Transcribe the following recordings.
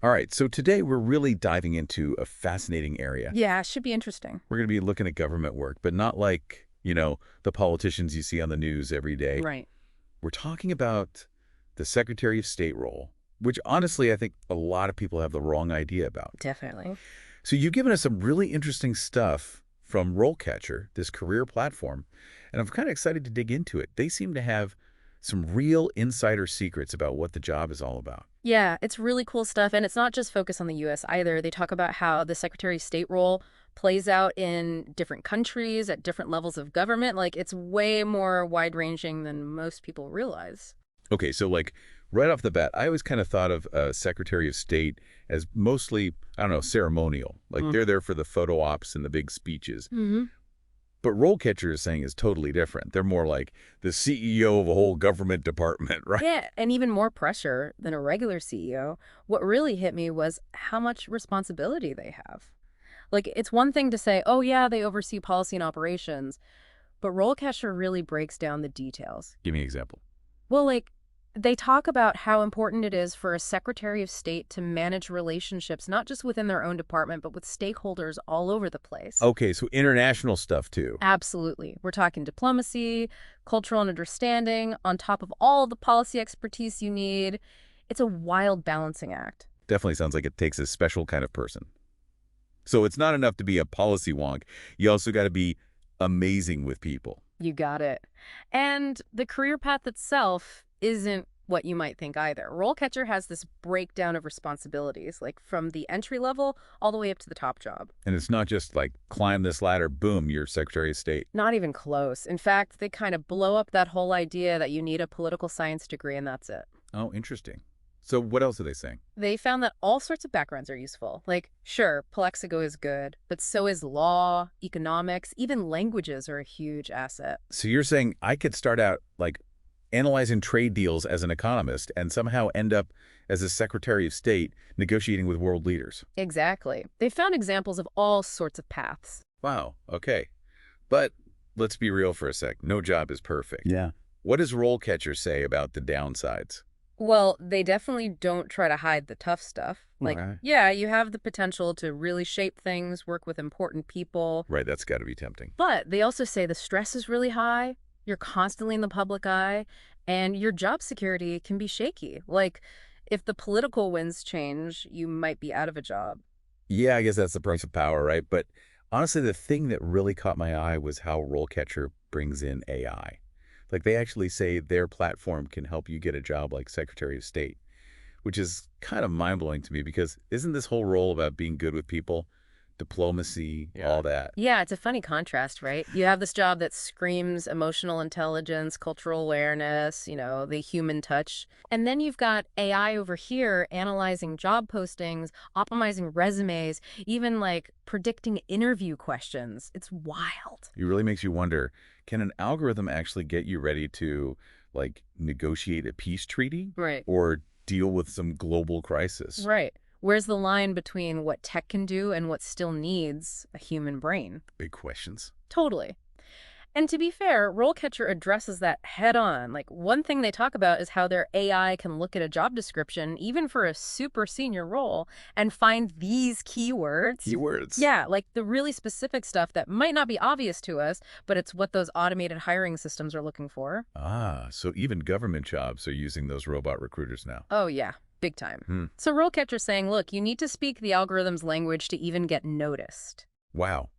All right, so today we're really diving into a fascinating area. Yeah, it should be interesting. We're going to be looking at government work, but not like, the politicians you see on the news every day. Right. We're talking about the Secretary of State role, which honestly I think a lot of people have the wrong idea about. Definitely. So you've given us some really interesting stuff from RoleCatcher, this career platform, and I'm kind of excited to dig into it. They seem to have some real insider secrets about what the job is all about. Yeah, it's really cool stuff. And it's not just focused on the US either. They talk about how the Secretary of State role plays out in different countries at different levels of government. Like, it's way more wide-ranging than most people realize. Okay, so like right off the bat, I always kind of thought of Secretary of State as mostly, I don't know, ceremonial. Like they're there for the photo ops and the big speeches. Mm-hmm. But RoleCatcher is saying is totally different. They're more like the CEO of a whole government department, right? Yeah, and even more pressure than a regular CEO. What really hit me was how much responsibility they have. Like, it's one thing to say, oh, yeah, they oversee policy and operations, but RoleCatcher really breaks down the details. Give me an example. Well, like, they talk about how important it is for a Secretary of State to manage relationships, not just within their own department, but with stakeholders all over the place. Okay, so international stuff too. Absolutely. We're talking diplomacy, cultural understanding, on top of all the policy expertise you need. It's a wild balancing act. Definitely sounds like it takes a special kind of person. So it's not enough to be a policy wonk. You also got to be amazing with people. You got it. And the career path itself isn't what you might think either. RoleCatcher has this breakdown of responsibilities, like from the entry level all the way up to the top job. And it's not just like climb this ladder, boom, you're Secretary of State. Not even close. In fact, they kind of blow up that whole idea that you need a political science degree and that's it. Oh, interesting. So what else are they saying? They found that all sorts of backgrounds are useful. Like, sure, Plexico is good, but so is law, economics, even languages are a huge asset. So you're saying I could start out like analyzing trade deals as an economist and somehow end up as a Secretary of State negotiating with world leaders. Exactly. They found examples of all sorts of paths. Wow, okay. But let's be real for a sec. No job is perfect. Yeah. What does RoleCatcher say about the downsides? Well, they definitely don't try to hide the tough stuff. Like, Okay. yeah, you have the potential to really shape things, work with important people. Right, that's got to be tempting. But they also say the stress is really high, you're constantly in the public eye, and your job security can be shaky. Like, if the political winds change, you might be out of a job. Yeah, I guess that's the price of power, right? But honestly, the thing that really caught my eye was how RoleCatcher brings in AI. Like they actually say their platform can help you get a job like Secretary of State, which is kind of mind-blowing to me because isn't this whole role about being good with people, diplomacy, all that? Yeah, it's a funny contrast, right? You have this job that screams emotional intelligence, cultural awareness, the human touch. And then you've got AI over here analyzing job postings, optimizing resumes, even like predicting interview questions. It's wild. It really makes you wonder, can an algorithm actually get you ready to like negotiate a peace treaty Right. or deal with some global crisis? Right. Where's the line between what tech can do and what still needs a human brain? Big questions. Totally. And to be fair, RoleCatcher addresses that head on. Like, one thing they talk about is how their AI can look at a job description, even for a super senior role, and find these keywords. Keywords. Yeah, like the really specific stuff that might not be obvious to us, but it's what those automated hiring systems are looking for. Ah, so even government jobs are using those robot recruiters now. Oh, yeah. Big time. So RoleCatcher's saying, look, you need to speak the algorithm's language to even get noticed. Wow.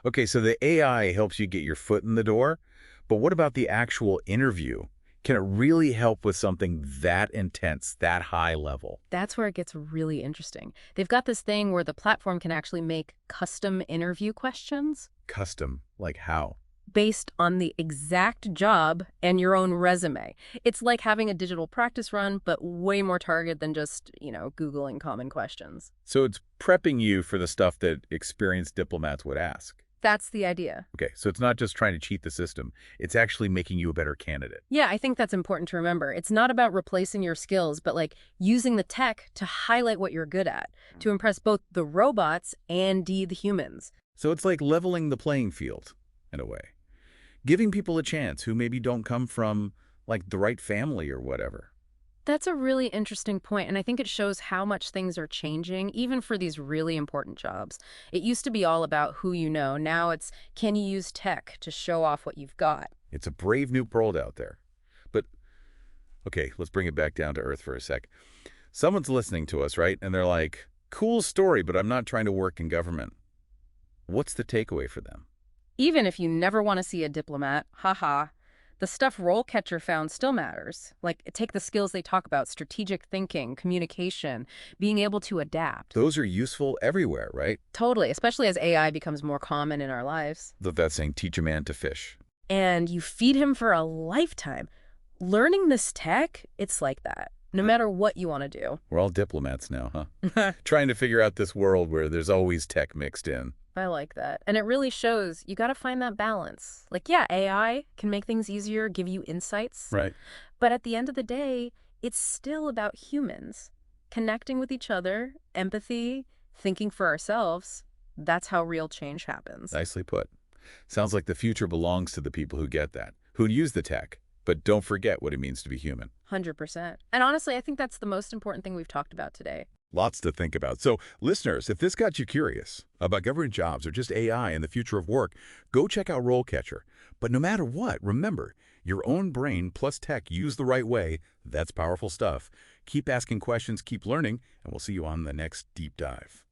Okay, so the AI helps you get your foot in the door, but what about the actual interview? Can it really help with something that intense, that high level? That's where it gets really interesting. They've got this thing where the platform can actually make custom interview questions Custom, like how? based on the exact job and your own resume. It's like having a digital practice run, but way more targeted than just, Googling common questions. So it's prepping you for the stuff that experienced diplomats would ask. That's the idea. Okay, so it's not just trying to cheat the system. It's actually making you a better candidate. Yeah, I think that's important to remember. It's not about replacing your skills, but like using the tech to highlight what you're good at, to impress both the robots and the humans. So it's like leveling the playing field, in a way. Giving people a chance who maybe don't come from, like, the right family or whatever. That's a really interesting point, and I think it shows how much things are changing, even for these really important jobs. It used to be all about who you know. Now it's, can you use tech to show off what you've got? It's a brave new world out there. But, okay, let's bring it back down to earth for a sec. Someone's listening to us, right? And they're like, cool story, but I'm not trying to work in government. What's the takeaway for them? Even if you never want to see a diplomat, haha, the stuff RoleCatcher found still matters. Like, take the skills they talk about, strategic thinking, communication, being able to adapt. Those are useful everywhere, right? Totally, especially as AI becomes more common in our lives. That's saying teach a man to fish. And you feed him for a lifetime. Learning this tech, it's like that, no matter what you want to do. We're all diplomats now, huh? Trying to figure out this world where there's always tech mixed in. I like that. And it really shows you got to find that balance. Like, yeah, AI can make things easier, give you insights. Right. But at the end of the day, it's still about humans connecting with each other, empathy, thinking for ourselves. That's how real change happens. Nicely put. Sounds like the future belongs to the people who get that, who use the tech, but don't forget what it means to be human. 100%. And honestly, I think that's the most important thing we've talked about today. Lots to think about. So, listeners, if this got you curious about government jobs or just AI and the future of work, go check out RoleCatcher. But no matter what, remember, your own brain plus tech used the right way, that's powerful stuff. Keep asking questions, keep learning, and we'll see you on the next deep dive.